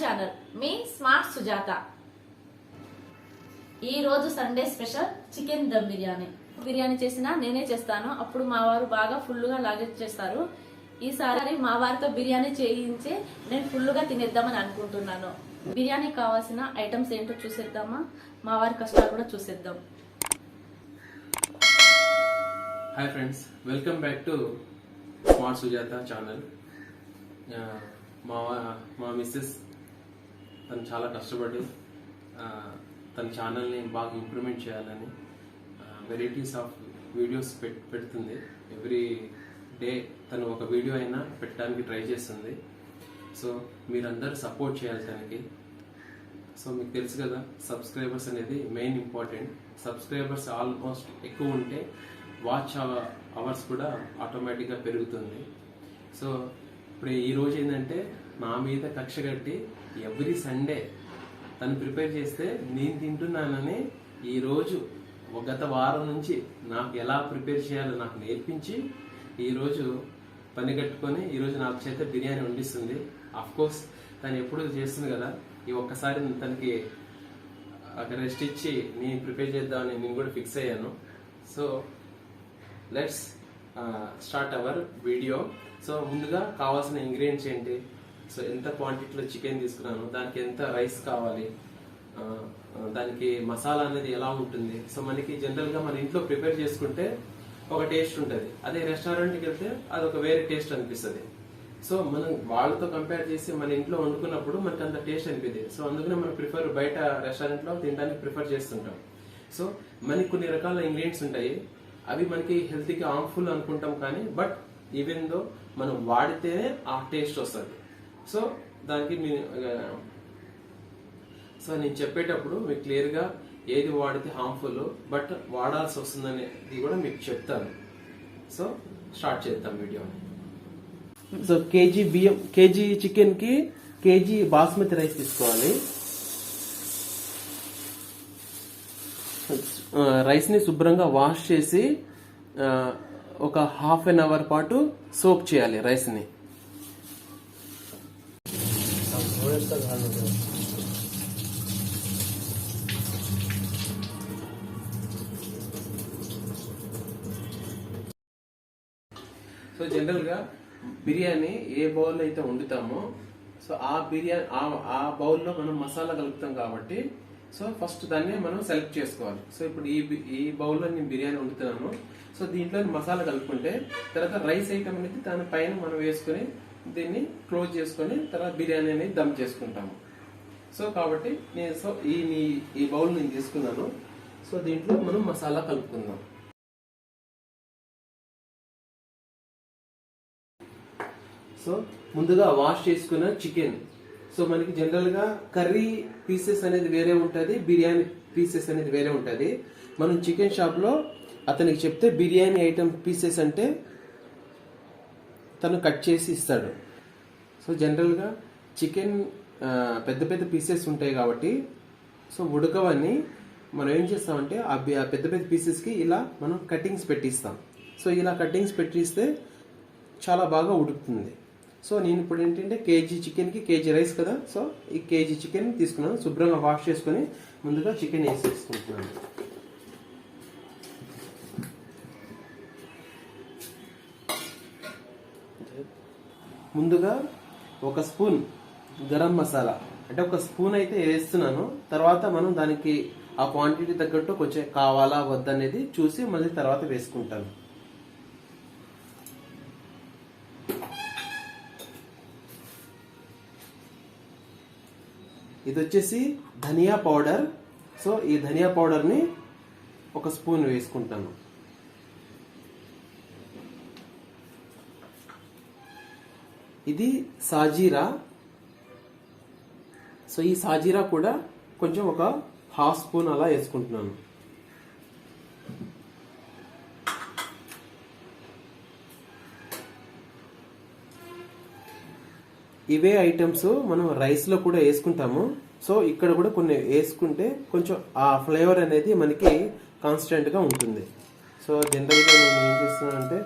Channel మీ smart Sujatha. ఈ రోజు Sunday special chicken dum biryani. Biryani చేసినా నేనే చేస్తాను, అప్పుడు మా వారు బాగా ఫుల్గా చేస్తారు. ఈసారి మా వారితో బిర్యానీ చేయించి నేను ఫుల్గా తినేద్దామని అనుకుంటున్నాను. బిర్యానీ కావాల్సిన ఐటమ్స్ ఏంటో చూసేద్దామా, మా వారి కష్టాలు కూడా చూసేద్దాం. Hi friends, welcome back to smart Sujatha channel. మా మిస్సెస్ తను చాలా కష్టపడి తన ఛానల్ని బాగా ఇంప్రూవ్మెంట్ చేయాలని వెరైటీస్ ఆఫ్ వీడియోస్ పెడుతుంది. ఎవ్రీ డే తను ఒక వీడియో అయినా పెట్టడానికి ట్రై చేస్తుంది. సో మీరందరూ సపోర్ట్ చేయాలి తనకి. సో మీకు తెలుసు కదా, సబ్స్క్రైబర్స్ అనేది మెయిన్ ఇంపార్టెంట్. సబ్స్క్రైబర్స్ ఆల్మోస్ట్ ఎక్కువ ఉంటే వాచ్ అవర్స్ కూడా ఆటోమేటిక్గా పెరుగుతుంది. సో ఇప్పుడు ఈరోజు ఏంటంటే నా మీద కక్ష కట్టి ఎవ్రీ సండే తను ప్రిపేర్ చేస్తే నేను తింటున్నానని ఈరోజు గత వారం నుంచి నాకు ఎలా ప్రిపేర్ చేయాలో నాకు నేర్పించి ఈరోజు పని కట్టుకొని ఈరోజు నాకు చేత బిర్యానీ వండిస్తుంది. కోర్స్ తను ఎప్పుడు చేస్తుంది కదా, ఈ ఒక్కసారి తనకి రెస్ట్ ఇచ్చి నేను ప్రిపేర్ చేద్దామని నేను కూడా ఫిక్స్ అయ్యాను. So let's start our video. So ముందుగా కావాల్సిన ఇంగ్రీడియంట్స్ ఏంటి, సో ఎంత క్వాంటిటీలో చికెన్ తీసుకున్నాను, దానికి ఎంత రైస్ కావాలి, దానికి మసాలా అనేది ఎలా ఉంటుంది. సో మనకి జనరల్గా మన ఇంట్లో ప్రిపేర్ చేసుకుంటే ఒక టేస్ట్ ఉంటుంది, అదే రెస్టారెంట్కి వెళ్తే అది ఒక వేరే టేస్ట్ అనిపిస్తుంది. సో మనం వాళ్ళతో కంపేర్ చేసి మన ఇంట్లో వండుకున్నప్పుడు మనకు అంత టేస్ట్ అనిపిస్తుంది. సో అందుకనే మనం బయట రెస్టారెంట్లో తినడానికి ప్రిఫర్ చేస్తుంటాం. సో మనకి కొన్ని రకాల ఇంగ్రీడియంట్స్ ఉంటాయి, అవి మనకి హెల్త్కి హార్మ్ఫుల్ అనుకుంటాం, కానీ బట్ ఈవెన్ దో మనం వాడితేనే ఆ టేస్ట్ వస్తుంది. సో దానికి నేను చెప్పేటప్పుడు మీకు క్లియర్గా ఏది వాడితే హార్మ్ఫుల్ బట్ వాడాల్సి వస్తుందనేది కూడా మీకు చెప్తాను. సో స్టార్ట్ చేద్దాం వీడియో. సో కేజీ చికెన్ కి కేజీ బాస్మతి రైస్ తీసుకోవాలి. రైస్ ని శుభ్రంగా వాష్ చేసి ఒక హాఫ్ అన్ అవర్ పాటు సోక్ చేయాలి రైస్ ని. సో జనరల్ గా బిర్యానీ ఏ బౌల్ అయితే వండుతామో సో ఆ బౌల్లో మనం మసాలా కలుపుతాం కాబట్టి సో ఫస్ట్ దాన్ని మనం సెలెక్ట్ చేసుకోవాలి. సో ఇప్పుడు ఈ బౌల్లో నేను బిర్యానీ వండుతున్నాను. సో దీంట్లో మసాలా కలుపుకుంటే తర్వాత రైస్ ఐటమ్ అనేది దాని పైన మనం వేసుకుని దీన్ని క్లోజ్ చేసుకుని తర్వాత బిర్యానీ అనేది దమ్ చేసుకుంటాము. సో కాబట్టి ఈ బౌల్ నేను తీసుకున్నాను. సో దీంట్లో మనం మసాలా కలుపుకుందాం. సో ముందుగా వాష్ చేసుకున్న చికెన్. సో మనకి జనరల్ గా కర్రీ పీసెస్ అనేది వేరే ఉంటుంది, బిర్యానీ పీసెస్ అనేది వేరే ఉంటుంది. మనం చికెన్ షాప్ లో అతనికి చెప్తే బిర్యానీ ఐటమ్ పీసెస్ అంటే తను కట్ చేసి ఇస్తాడు. సో జనరల్ గా చికెన్ పెద్ద పెద్ద పీసెస్ ఉంటాయి కాబట్టి సో ఉడకవన్నీ మనం ఏం చేస్తామంటే ఆ పెద్ద పెద్ద పీసెస్ కి ఇలా మనం కటింగ్స్ పెట్టిస్తాం. సో ఇలా కటింగ్స్ పెట్టిస్తే చాలా బాగా ఉడుకుతుంది. సో నేను ఇప్పుడు ఏంటంటే కేజీ చికెన్కి కేజీ రైస్ కదా, సో ఈ కేజీ చికెన్ తీసుకున్నాను. శుభ్రంగా వాష్ చేసుకుని ముందుగా చికెన్ వేసేసుకుంటున్నాను. ముందుగా ఒక స్పూన్ గరం మసాలా, అంటే ఒక స్పూన్ అయితే వేస్తున్నాను. తర్వాత మనం దానికి ఆ క్వాంటిటీ తగ్గట్టు కొంచెం కావాలా వద్దనేది చూసి మళ్ళీ తర్వాత వేసుకుంటాను. ఇది వచ్చేసి ధనియా పౌడర్. సో ఈ ధనియా పౌడర్ని ఒక స్పూన్ వేసుకుంటాను. ఇది సాజీరా. సో ఈ సాజీరా కూడా కొంచెం ఒక హాఫ్ స్పూన్ అలా వేసుకుంటున్నాను. ఇవే ఐటమ్స్ మనం రైస్ లో కూడా వేసుకుంటాము. సో ఇక్కడ కూడా కొన్ని వేసుకుంటే కొంచెం ఆ ఫ్లేవర్ అనేది మనకి కాన్స్టెంట్ గా ఉంటుంది. సో జనరల్ గా నేను ఏం చేస్తున్నానంటే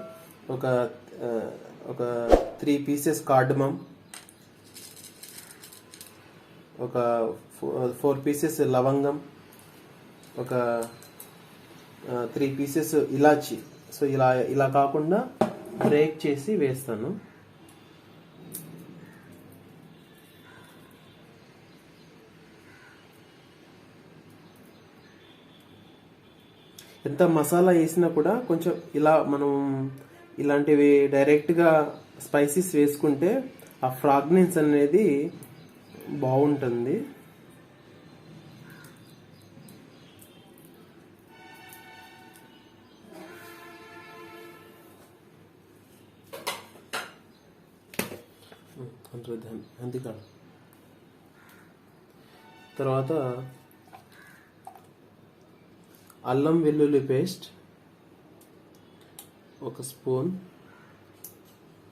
ఒక 3 పీసెస్ కార్డమమ్, ఒక 4 పీసెస్ లవంగం, ఒక 3 పీసెస్ ఇలాచి. సో ఇలా కాకుండా బ్రేక్ చేసి వేస్తాను. ఎంత మసాలా వేసినా కూడా కొంచెం ఇలా మనం ఇలాంటివి డైరెక్ట్గా స్పైసెస్ వేసుకుంటే ఆ ఫ్రాగ్రెన్స్ అనేది బాగుంటుంది. తర్వాత అల్లం వెల్లుల్లి పేస్ట్ 1 స్పూన్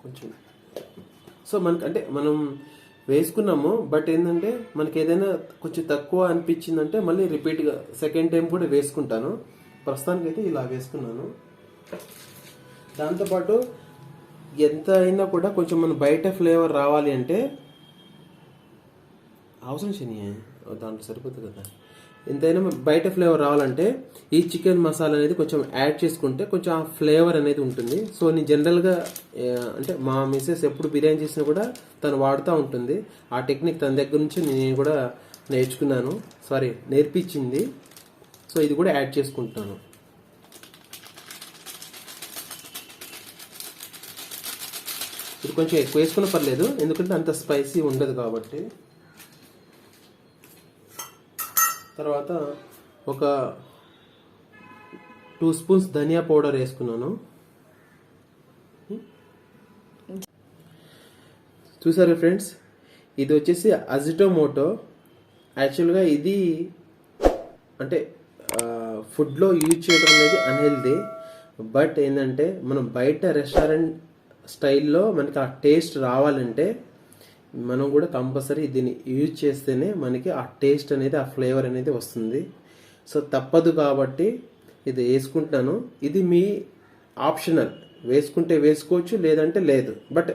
కొంచెం. సో మనం వేసుకున్నాము, బట్ ఏంటంటే మనకి ఏదైనా కొంచెం తక్కువ అనిపించిందంటే మళ్ళీ రిపీట్గా సెకండ్ టైం కూడా వేసుకుంటాను. ప్రస్తుతానికి అయితే ఇలా వేసుకున్నాను. దాంతోపాటు ఎంత అయినా కూడా కొంచెం మన బయట ఫ్లేవర్ రావాలి అంటే అవసరం శని దాంట్లో సరిపోతుంది కదా. ఎంతైనా బయట ఫ్లేవర్ రావాలంటే ఈ చికెన్ మసాలా అనేది కొంచెం యాడ్ చేసుకుంటే కొంచెం ఆ ఫ్లేవర్ అనేది ఉంటుంది. సో నేను జనరల్గా అంటే మా మిస్సెస్ ఎప్పుడు బిర్యానీ చేసినా కూడా తను వాడుతూ ఉంటుంది. ఆ టెక్నిక్ తన దగ్గర నుంచి నేను కూడా నేర్పించింది. సో ఇది కూడా యాడ్ చేసుకుంటున్నాను. ఇది కొంచెం ఎక్కువ వేసుకున్న పర్లేదు, ఎందుకంటే అంత స్పైసీ ఉండదు కాబట్టి. తర్వాత ఒక 2 స్పూన్స్ ధనియా పౌడర్ వేసుకున్నాను. చూసారు ఫ్రెండ్స్, ఇది వచ్చేసి అజిటోమోటో. యాక్చువల్గా ఇది అంటే ఫుడ్లో యూజ్ చేయడం అనేది అన్హెల్దీ. బట్ ఏంటంటే మనం బయట రెస్టారెంట్ స్టైల్లో మనకి ఆ టేస్ట్ రావాలంటే మనం కూడా కంపల్సరీ దీన్ని యూజ్ చేస్తేనే మనకి ఆ టేస్ట్ అనేది, ఆ ఫ్లేవర్ అనేది వస్తుంది. సో తప్పదు కాబట్టి ఇది వేసుకుంటాను. ఇది మీ ఆప్షనల్, వేసుకుంటే వేసుకోవచ్చు, లేదంటే లేదు. బట్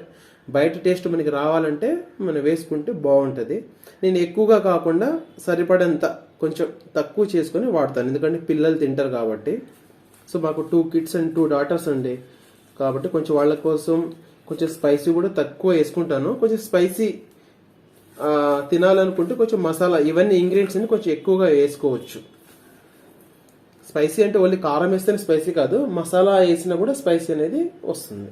బయట టేస్ట్ మనకి రావాలంటే మనం వేసుకుంటే బాగుంటుంది. నేను ఎక్కువగా కాకుండా సరిపడంత కొంచెం తక్కువ చేసుకొని వాడతాను, ఎందుకంటే పిల్లలు తింటారు కాబట్టి. సో మాకు 2 kids అండ్ 2 daughters అండి, కాబట్టి కొంచెం వాళ్ళ కోసం కొంచెం స్పైసీ కూడా తక్కువ వేసుకుంటాను. కొంచెం స్పైసీ తినాలనుకుంటే కొంచెం మసాలా ఇవన్నీ ఇంగ్రీడియంట్స్ అన్ని కొంచెం ఎక్కువగా వేసుకోవచ్చు. స్పైసీ అంటే ఓన్లీ కారం వేస్తేనే స్పైసీ కాదు, మసాలా వేసినా కూడా స్పైసీ అనేది వస్తుంది.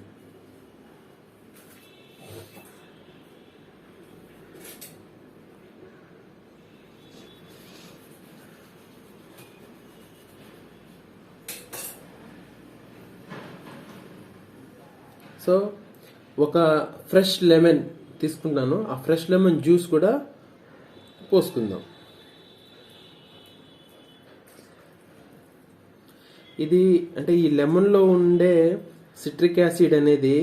సో ఒక ఫ్రెష్ లెమన్ తీసుకుంటాను, ఆ ఫ్రెష్ లెమన్ జ్యూస్ కూడా పోసుకుందాం. ఇది అంటే ఈ లెమన్లో ఉండే సిట్రిక్ యాసిడ్ అనేది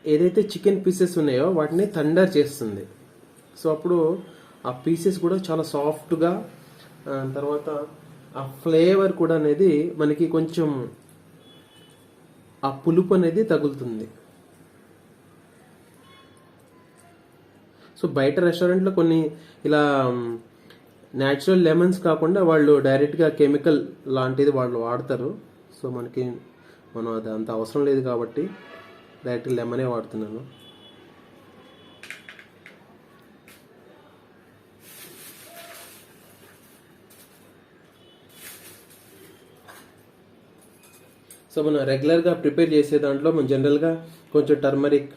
ఏదైతే చికెన్ పీసెస్ ఉన్నాయో వాటిని థండర్ చేస్తుంది. సో అప్పుడు ఆ పీసెస్ కూడా చాలా సాఫ్ట్గా, తర్వాత ఆ ఫ్లేవర్ కూడా అనేది మనకి కొంచెం ఆ పులుపు అనేది తగులుతుంది. సో బయట రెస్టారెంట్లో కొన్ని ఇలా న్యాచురల్ లెమన్స్ కాకుండా వాళ్ళు డైరెక్ట్గా కెమికల్ లాంటిది వాళ్ళు వాడతారు. సో మనం అది అంత అవసరం లేదు కాబట్టి డైరెక్ట్ లెమనే వాడుతున్నాను. సో మనం రెగ్యులర్గా ప్రిపేర్ చేసే దాంట్లో మనం జనరల్గా కొంచెం టర్మరిక్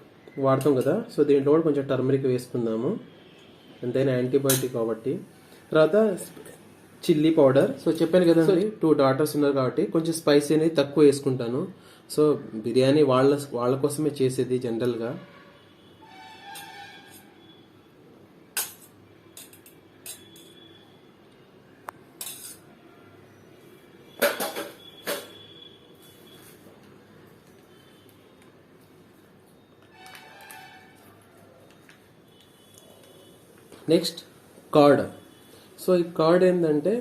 వాడతాం కదా. సో దీంట్లో కూడా కొంచెం టర్మరిక్ వేసుకుందాము, ఎంతైనా యాంటీబయాటిక్ కాబట్టి. తర్వాత చిల్లీ పౌడర్. సో చెప్పాను కదా, 2 daughters ఉన్నారు కాబట్టి కొంచెం స్పైసీ అనేది తక్కువ వేసుకుంటాను. సో బిర్యానీ వాళ్ళ కోసమే చేసేది జనరల్గా. Next curd. సో ఈ కర్డ్ ఏంటంటే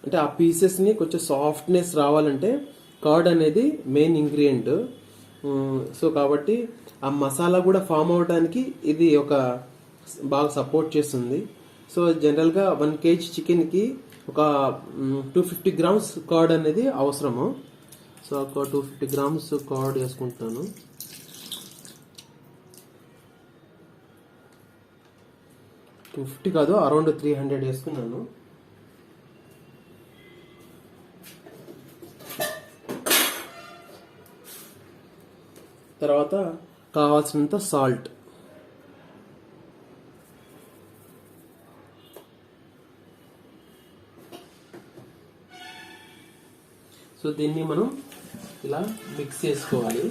అంటే ఆ పీసెస్ని కొంచెం సాఫ్ట్నెస్ రావాలంటే కర్డ్ అనేది మెయిన్ ఇంగ్రీడియంట్. సో కాబట్టి ఆ మసాలా కూడా ఫామ్ అవడానికి ఇది ఒక బాగా సపోర్ట్ చేస్తుంది. సో జనరల్గా 1 kg చికెన్కి ఒక 250 grams కర్డ్ అనేది అవసరము. సో ఒక 250 grams కర్డ్ వేసుకుంటున్నాను. కాదు, అరౌండ్ 300 వేసుకున్నాను. తర్వాత కావాల్సినంత సాల్ట్. సో దీన్ని మనం ఇలా మిక్స్ చేసుకోవాలి.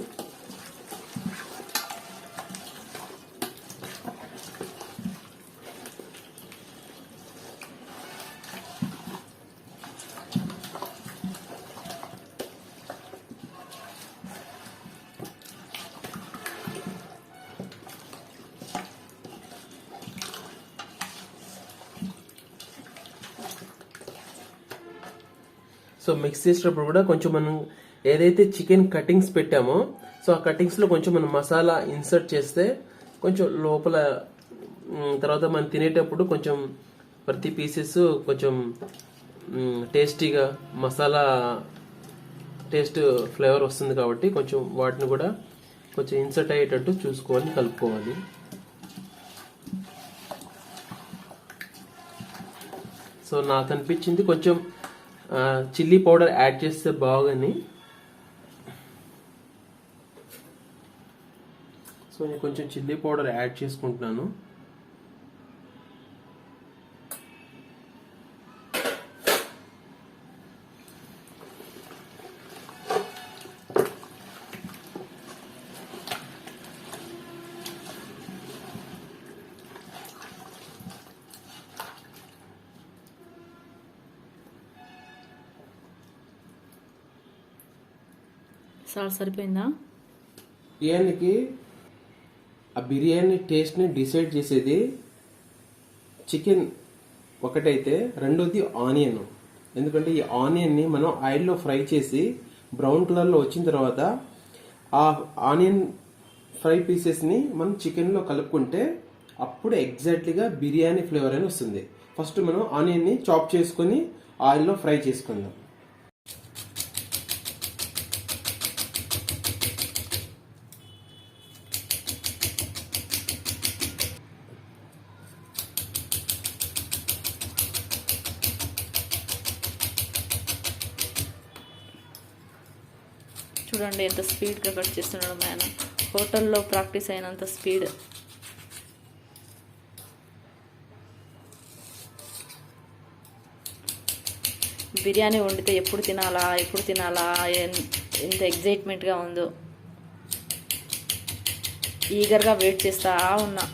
సో మిక్స్ చేసేటప్పుడు కూడా కొంచెం మనం ఏదైతే చికెన్ కటింగ్స్ పెట్టామో సో ఆ కటింగ్స్లో కొంచెం మనం మసాలా ఇన్సర్ట్ చేస్తే కొంచెం లోపల తర్వాత మనం తినేటప్పుడు కొంచెం ప్రతి పీసెస్ కొంచెం టేస్టీగా మసాలా టేస్ట్ ఫ్లేవర్ వస్తుంది కాబట్టి కొంచెం వాటిని కూడా కొంచెం ఇన్సర్ట్ అయ్యేటట్టు చూసుకొని కలుపుకోవాలి. సో నాకు అనిపించింది కొంచెం చిల్లీ పౌడర్ యాడ్ చేస్తే బాగుని. సో నేను కొంచెం చిల్లీ పౌడర్ యాడ్ చేసుకుంటున్నాను. సాల్ట్ సరిపోయిందా? బిర్యానీకి ఆ బిర్యానీ టేస్ట్ని డిసైడ్ చేసేది చికెన్ ఒకటైతే, రెండోది ఆనియన్. ఎందుకంటే ఈ ఆనియన్ని మనం ఆయిల్లో ఫ్రై చేసి బ్రౌన్ కలర్లో వచ్చిన తర్వాత ఆ ఆనియన్ ఫ్రై పీసెస్ని మనం చికెన్లో కలుపుకుంటే అప్పుడు ఎగ్జాక్ట్లీగా బిర్యానీ ఫ్లేవర్ అని వస్తుంది. ఫస్ట్ మనం ఆనియన్ని చాప్ చేసుకొని ఆయిల్లో ఫ్రై చేసుకుందాం. చూడండి ఎంత స్పీడ్గా కట్ చేస్తున్నాడు మ్యాన్. హోటల్లో ప్రాక్టీస్ అయినంత స్పీడ్. బిర్యానీ వండితే ఎప్పుడు తినాలా ఎంత ఎగ్జైట్మెంట్గా ఉందో. ఈగర్గా వెయిట్ చేస్తా ఉన్నా.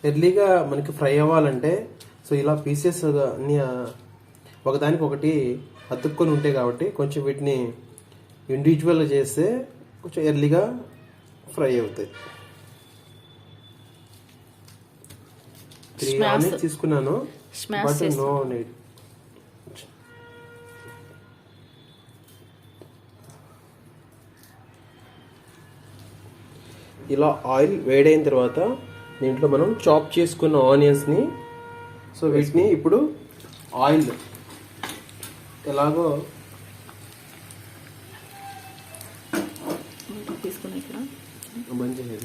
ఎర్లీగా మనకి ఫ్రై అవ్వాలంటే సో ఇలా పీసెస్ అన్ని ఒకదానికి ఒకటి అతుక్కొని ఉంటాయి కాబట్టి కొంచెం వీటిని ఇండివిజువల్గా చేస్తే కొంచెం ఎర్లీగా ఫ్రై అవుతాయి. 3 ఆనియన్స్ తీసుకున్నాను, బట్ నో నీడ్. ఇలా ఆయిల్ వేడైన తర్వాత దీంట్లో మనం చాప్ చేసుకున్న ఆనియన్స్ని సో వీటిని ఇప్పుడు ఆయిల్ ఎలాగో తీసుకుని ఇక్కడ మంచిది.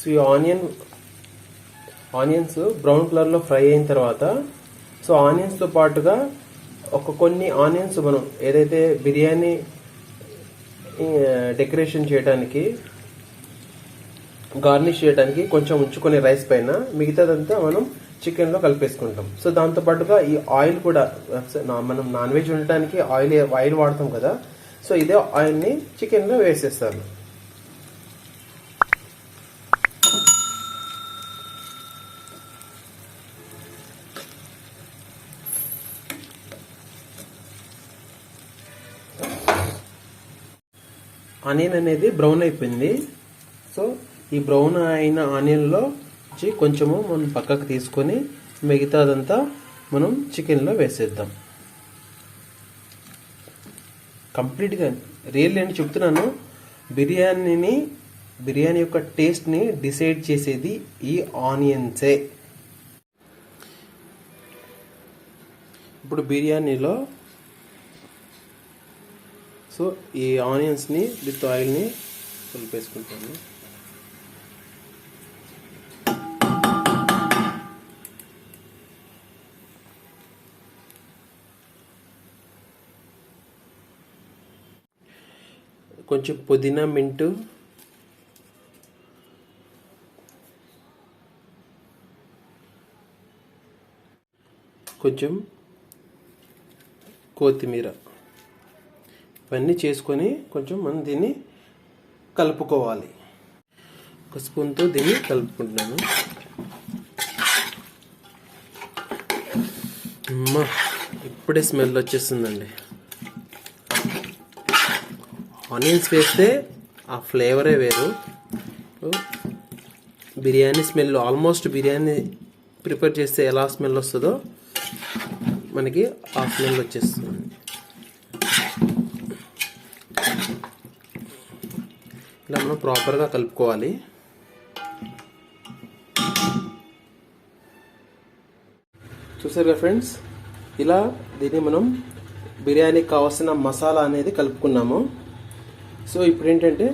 సో ఈ ఆనియన్స్ బ్రౌన్ కలర్లో ఫ్రై అయిన తర్వాత సో ఆనియన్స్తో పాటుగా కొన్ని ఆనియన్స్ మనం ఏదైతే బిర్యానీ డెకరేషన్ చేయడానికి, గార్నిష్ చేయడానికి కొంచెం ఉంచుకునే రైస్ పైన మిగతాదంతా మనం చికెన్లో కలిపేసుకుంటాం. సో దాంతోపాటుగా ఈ ఆయిల్ కూడా మనం నాన్ వెజ్ ఉండటానికి ఆయిల్ వాడతాం కదా, సో ఇదే ఆయిల్ని చికెన్లో వేసేస్తాను. ఆనియన్ అనేది బ్రౌన్ అయిపోయింది. సో ఈ బ్రౌన్ అయిన ఆనియన్లో కొంచెము మనం పక్కకు తీసుకొని మిగతాదంతా మనం చికెన్లో వేసేద్దాం. కంప్లీట్గా రియల్ అని చెప్తున్నాను, బిర్యానీ యొక్క టేస్ట్ని డిసైడ్ చేసేది ఈ ఆనియన్సే. ఇప్పుడు బిర్యానీలో సో ఈ ఆనియన్స్ని విత్ ఆయిల్ని కలిపేసుకుంటాను. కొంచెం పుదీనా, మింటు, కొంచెం కొత్తిమీర, ఇవన్నీ చేసుకొని కొంచెం మనం దీన్ని కలుపుకోవాలి. ఒక స్పూన్తో దీన్ని కలుపుకుంటున్నాను. అమ్మా, ఇప్పుడే స్మెల్ వచ్చేస్తుందండి. ఆనియన్స్ వేస్తే ఆ ఫ్లేవరే వేరు. Biryani smell almost biryani prepare చేస్తే ఎలా స్మెల్ వస్తుందో మనకి ఆ స్మెల్ వచ్చేస్తుంది. ఇలా మనం ప్రాపర్గా కలుపుకోవాలి. చూసారుగా ఫ్రెండ్స్, ఇలా దీన్ని మనం బిర్యానీకి కావాల్సిన మసాలా అనేది కలుపుకున్నాము. సో ఇప్పుడు ఏంటంటే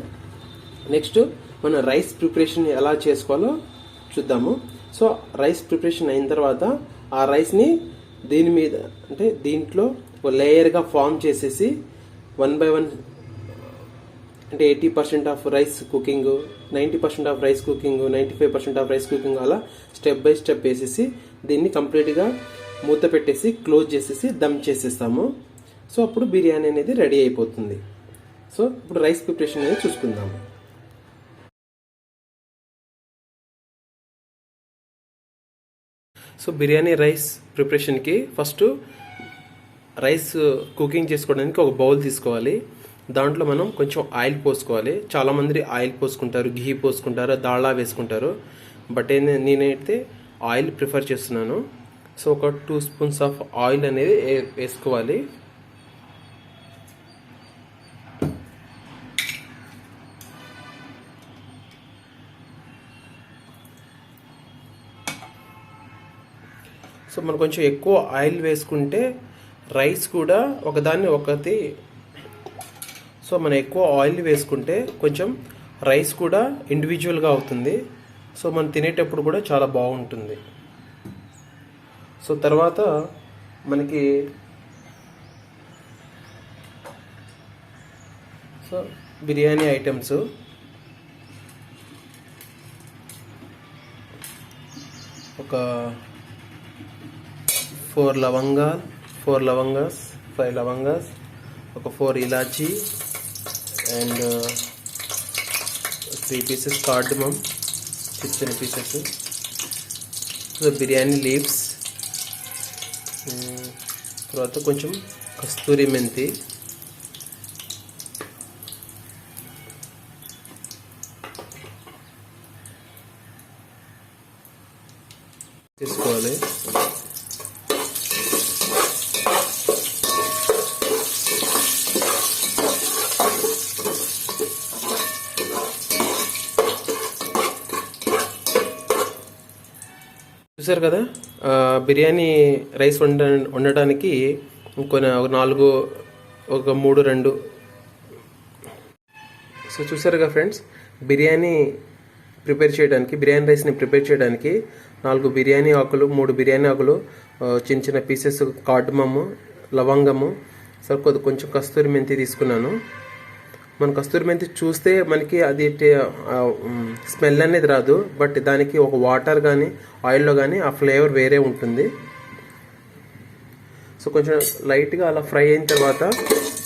నెక్స్ట్ మనం రైస్ ప్రిపరేషన్ ఎలా చేసుకోవాలో చూద్దాము. సో రైస్ ప్రిపరేషన్ అయిన తర్వాత ఆ రైస్ని దీని మీద అంటే దీంట్లో ఒక లేయర్గా ఫామ్ చేసేసి 1 by 1 అంటే 80% of rice cooking, 90% of rice cooking, 95% of rice cooking, అలా స్టెప్ బై స్టెప్ వేసేసి దీన్ని కంప్లీట్గా మూత పెట్టేసి క్లోజ్ చేసేసి దమ్ చేసేస్తాము. సో అప్పుడు బిర్యానీ అనేది రెడీ అయిపోతుంది. సో ఇప్పుడు రైస్ ప్రిపరేషన్ అనేది చూసుకుందాము. సో బిర్యానీ రైస్ ప్రిపరేషన్కి ఫస్ట్ రైస్ కుకింగ్ చేసుకోవడానికి ఒక బౌల్ తీసుకోవాలి. దాంట్లో మనం కొంచెం ఆయిల్ పోసుకోవాలి. చాలామంది ఆయిల్ పోసుకుంటారు, ఘీ పోసుకుంటారు, దాల్డా వేసుకుంటారు. బట్ నేనైతే ఆయిల్ ప్రిఫర్ చేస్తున్నాను. సో ఒక 2 స్పూన్స్ ఆఫ్ ఆయిల్ అనేది వేసుకోవాలి. సో మనం కొంచెం ఎక్కువ ఆయిల్ వేసుకుంటే రైస్ కూడా ఒకదాన్ని ఒకటి, సో మనం ఎక్కువ ఆయిల్ వేసుకుంటే కొంచెం రైస్ కూడా ఇండివిజువల్గా అవుతుంది. సో మనం తినేటప్పుడు కూడా చాలా బాగుంటుంది. సో తర్వాత మనకి సో బిర్యానీ ఐటమ్స్ ఒక 4 లవంగాస్, 5 లవంగాస్, ఒక 4 ఇలాచీ అండ్ 3 పీసెస్ కార్డమమ్, చిన్న పీసెస్, సో బిర్యానీ లీవ్స్, తర్వాత కొంచెం కస్తూరి మెంతి, తీసుకోవాలి. చూసారు కదా, బిర్యానీ రైస్ వండటానికి కొన్ని 4, ఒక 3, 2. సో చూసారుగా ఫ్రెండ్స్, బిర్యానీ రైస్ని ప్రిపేర్ చేయడానికి 4 బిర్యానీ ఆకులు, 3 బిర్యానీ ఆకులు, చిన్న పీసెస్ కార్డమము, లవంగము, సో కొంచెం కస్తూరి మెంతి తీసుకున్నాను. మన కస్తూరి మెంతి చూస్తే మనకి అది స్మెల్ అనేది రాదు, బట్ దానికి ఒక వాటర్ కానీ ఆయిల్లో కానీ ఆ ఫ్లేవర్ వేరే ఉంటుంది. సో కొంచెం లైట్గా అలా ఫ్రై అయిన తర్వాత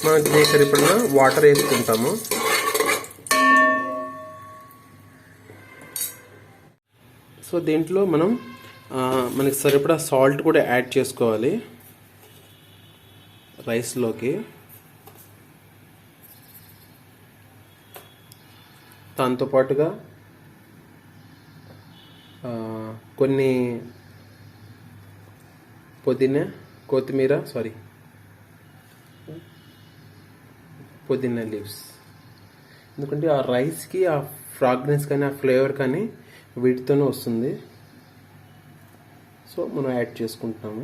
మనం దీనికి సరిపడిన వాటర్ వేసుకుంటాము. సో దీంట్లో మనం మనకి సరిపడా సాల్ట్ కూడా యాడ్ చేసుకోవాలి రైస్లోకి. దాంతోపాటుగా కొన్ని పుదీనా లీవ్స్, ఎందుకంటే ఆ రైస్కి ఆ ఫ్రాగ్రెన్స్ కానీ ఆ ఫ్లేవర్ కానీ వీటితోనే వస్తుంది. సో మనం యాడ్ చేసుకుంటున్నాము.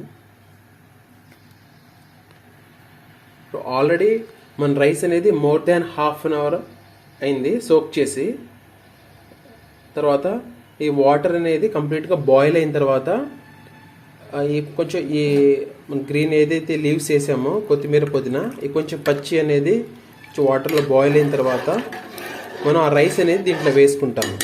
ఆల్రెడీ మన రైస్ అనేది more than half an hour అయింది సోక్ చేసి. తర్వాత ఈ వాటర్ అనేది కంప్లీట్గా బాయిల్ అయిన తర్వాత కొంచెం ఈ గ్రీన్ ఏదైతే లీవ్స్ వేసామో కొత్తిమీర పుదీనా ఈ కొంచెం పచ్చి అనేది వాటర్లో బాయిల్ అయిన తర్వాత మనం ఆ రైస్ అనేది దీంట్లో వేసుకుంటాము.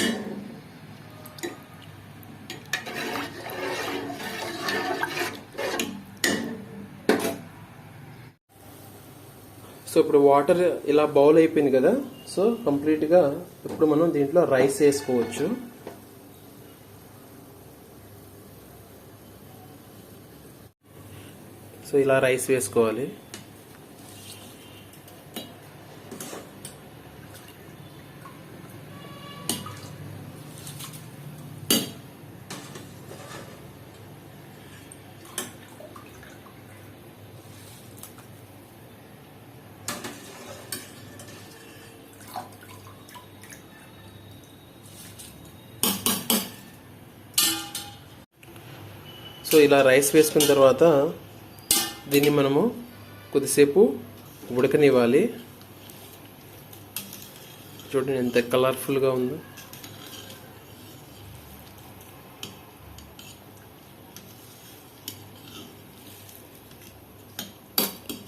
సో ఇప్పుడు వాటర్ ఇలా బౌల్ అయిపోయింది కదా, సో కంప్లీట్గా ఇప్పుడు మనం దీంట్లో రైస్ వేసుకోవచ్చు. సో ఇలా రైస్ వేసుకోవాలి. సో ఇలా రైస్ వేసుకున్న తర్వాత దీన్ని మనము కొద్దిసేపు ఉడకనివ్వాలి. చూడండి ఎంత కలర్ఫుల్గా ఉందో.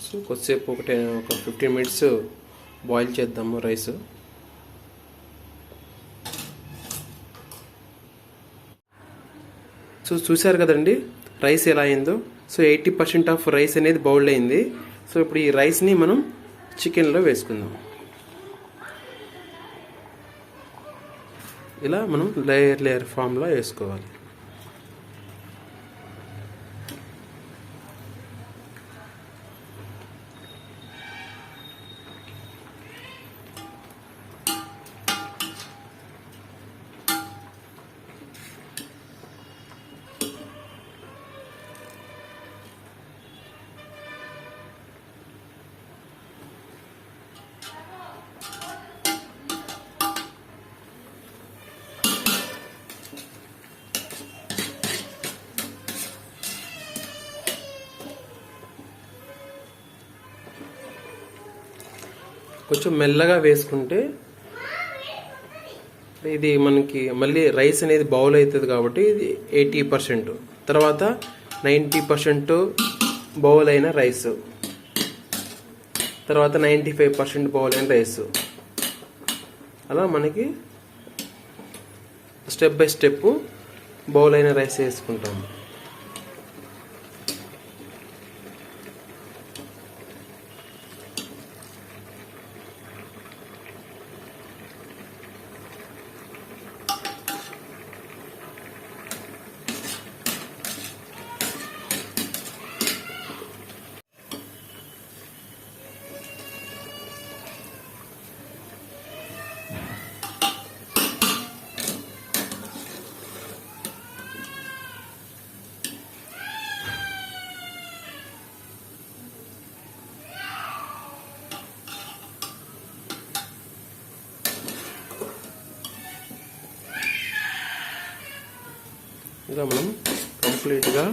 సో కొద్దిసేపు ఒక 15 మినిట్స్ బాయిల్ చేద్దాము రైస్. సో చూసారు కదండి రైస్ ఎలా అయిందో. సో 80% ఆఫ్ రైస్ అనేది బౌల్డ్ అయింది. సో ఇప్పుడు ఈ రైస్ని మనం చికెన్లో వేసుకుందాం. ఇలా మనం లేయర్ ఫామ్లో వేసుకోవాలి. కొంచెం మెల్లగా వేసుకుంటే ఇది మనకి మళ్ళీ రైస్ అనేది బౌల్ అవుతుంది కాబట్టి ఇది 80%, తర్వాత 90% బౌల్ అయిన రైస్, తర్వాత 95% బౌల్ అయిన రైస్, అలా మనకి స్టెప్ బై స్టెప్ బౌల్ అయిన రైస్ వేసుకుంటాము. ఇలా మనం కంప్లీట్గా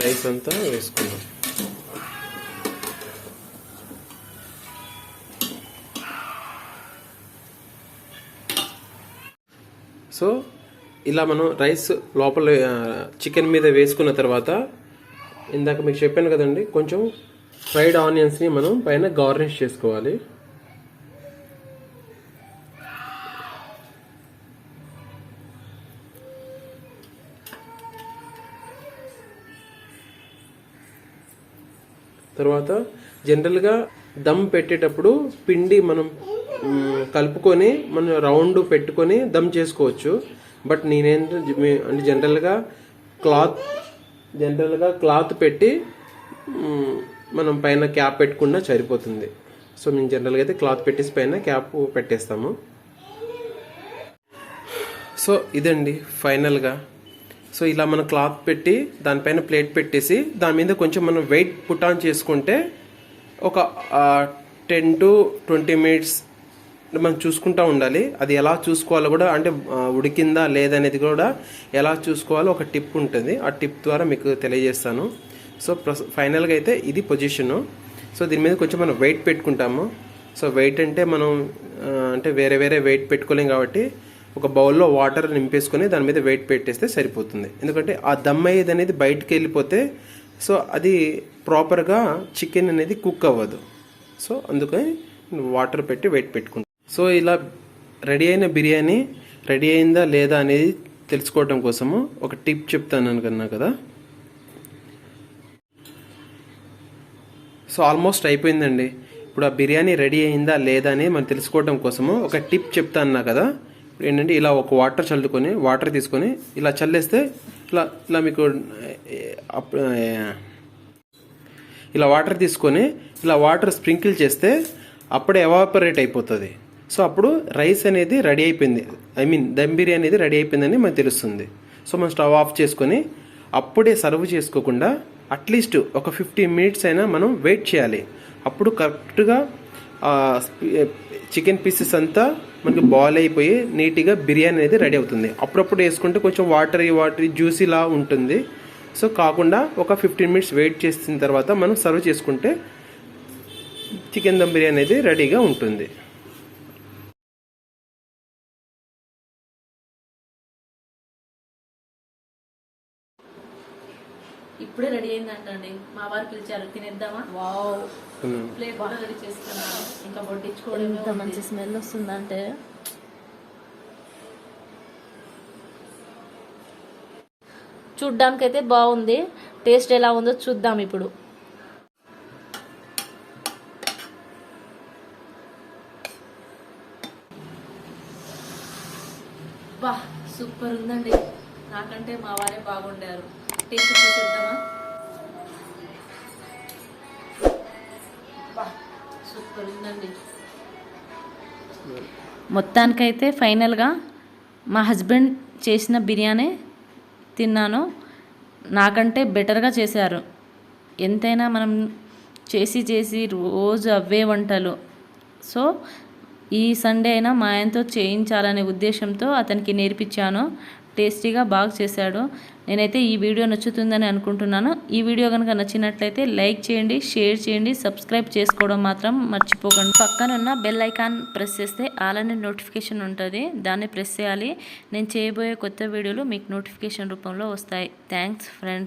రైస్ అంతా వేసుకుందాం. సో ఇలా మనం రైస్ లోపల చికెన్ మీద వేసుకున్న తర్వాత ఇందాక మీకు చెప్పాను కదండి, కొంచెం ఫ్రైడ్ ఆనియన్స్ని మనం పైన గార్నిష్ చేసుకోవాలి. తర్వాత జనరల్గా దమ్ పెట్టేటప్పుడు పిండి మనం కలుపుకొని మనం రౌండ్ పెట్టుకొని దమ్ చేసుకోవచ్చు. బట్ నేనేంటే అంటే జనరల్గా క్లాత్ పెట్టి మనం పైన క్యాప్ పెట్టుకున్నా సరిపోతుంది. సో మేము జనరల్గా అయితే క్లాత్ పెట్టేసి పైన క్యాప్ పెట్టేస్తాము. సో ఇదండి ఫైనల్గా. సో ఇలా మనం క్లాత్ పెట్టి దానిపైన ప్లేట్ పెట్టేసి దాని మీద కొంచెం మనం వెయిట్ పుట్ ఆన్ చేసుకుంటే ఒక 10 to 20 minutes మనం చూసుకుంటూ ఉండాలి. అది ఎలా చూసుకోవాలో కూడా, అంటే ఉడికిందా లేదనేది కూడా ఎలా చూసుకోవాలో ఒక టిప్ ఉంటుంది. ఆ టిప్ ద్వారా మీకు తెలియజేస్తాను. సో ఫైనల్గా అయితే ఇది పొజిషను. సో దీని మీద కొంచెం మనం వెయిట్ పెట్టుకుంటాము. సో వెయిట్ అంటే మనం అంటే వేరే వేరే వెయిట్ పెట్టుకోలేం కాబట్టి ఒక బౌల్లో వాటర్ నింపేసుకొని దాని మీద వెయిట్ పెట్టేస్తే సరిపోతుంది. ఎందుకంటే ఆ దమ్ అయ్యేది అనేది బయటికి వెళ్ళిపోతే సో అది ప్రాపర్గా చికెన్ అనేది కుక్ అవ్వదు. సో అందుకని వాటర్ పెట్టి వెయిట్ పెట్టుకుంటాం. సో ఇలా రెడీ అయిన బిర్యానీ రెడీ అయిందా లేదా అనేది తెలుసుకోవడం కోసము ఒక టిప్ చెప్తాను అనుకున్నా కదా. సో ఆల్మోస్ట్ అయిపోయిందండి. ఇప్పుడు ఆ బిర్యానీ రెడీ అయిందా లేదా అని మనం తెలుసుకోవడం కోసము ఒక టిప్ చెప్తాను కదా. ఇప్పుడు ఏంటంటే ఇలా ఒక వాటర్ చల్లుకొని వాటర్ తీసుకొని ఇలా చల్లేస్తే ఇలా మీకు ఇలా వాటర్ తీసుకొని ఇలా వాటర్ స్ప్రింకిల్ చేస్తే అప్పుడే ఎవాపరేట్ అయిపోతుంది. సో అప్పుడు రైస్ అనేది రెడీ అయిపోయింది, దమ్ బిర్యానీ అనేది రెడీ అయిపోయిందని మనకు తెలుస్తుంది. సో మనం స్టవ్ ఆఫ్ చేసుకొని అప్పుడే సర్వ్ చేసుకోకుండా అట్లీస్ట్ ఒక 15 minutes అయినా మనం వెయిట్ చేయాలి. అప్పుడు కరెక్ట్గా చికెన్ పీసెస్ అంతా మనకి బాయిల్ అయిపోయి నీట్గా బిర్యానీ అనేది రెడీ అవుతుంది. అప్పుడప్పుడు వేసుకుంటే కొంచెం వాటరీ జ్యూసీలా ఉంటుంది. సో కాకుండా ఒక 15 minutes వెయిట్ చేసిన తర్వాత మనం సర్వ్ చేసుకుంటే చికెన్ దమ్ బిర్యానీ అనేది రెడీగా ఉంటుంది. ఇప్పుడే రెడీ అయిందంటండి. మా వారు పిలిచారు, తినేద్దామా? వావ్, ప్లేట్ కూడా రెడీ చేసుకున్నాను. ఇంకా వడ్డించుకోవడం. ఎంత మంచి స్మెల్ వస్తుందంటే చూడ్డానికైతే బాగుంది. టేస్ట్ ఎలా ఉందో చూద్దాం ఇప్పుడు. బా, సూపర్ ఉందండి. నాకంటే మా వారే బాగుండారు. టేస్ట్ చూసేద్దామా? బా, సూపర్ ఉందండి. మొత్తానికైతే ఫైనల్గా మా హస్బెండ్ చేసిన బిర్యానీ తిన్నాను. నాకంటే బెటర్గా చేశారు. ఎంతైనా మనం చేసి రోజు అవే వంటలు. సో ఈ సండే అయినా మా ఆయనతో చేయించాలనే ఉద్దేశంతో అతనికి నేర్పించాను. టేస్టీగా బాగా చేశాడు. నేనైతే ఈ వీడియో నచ్చుతుందని అనుకుంటున్నాను. ఈ వీడియో కనుక నచ్చినట్లయితే లైక్ చేయండి, షేర్ చేయండి, సబ్స్క్రైబ్ చేసుకోవడం మాత్రం మర్చిపోకండి. పక్కనున్న బెల్ ఐకాన్ ప్రెస్ చేస్తే ఆల్ అనే నోటిఫికేషన్ ఉంటుంది. దాన్ని ప్రెస్ చేయాలి. నేను చేయబోయే కొత్త వీడియోలు మీకు నోటిఫికేషన్ రూపంలో వస్తాయి. Thanks friends.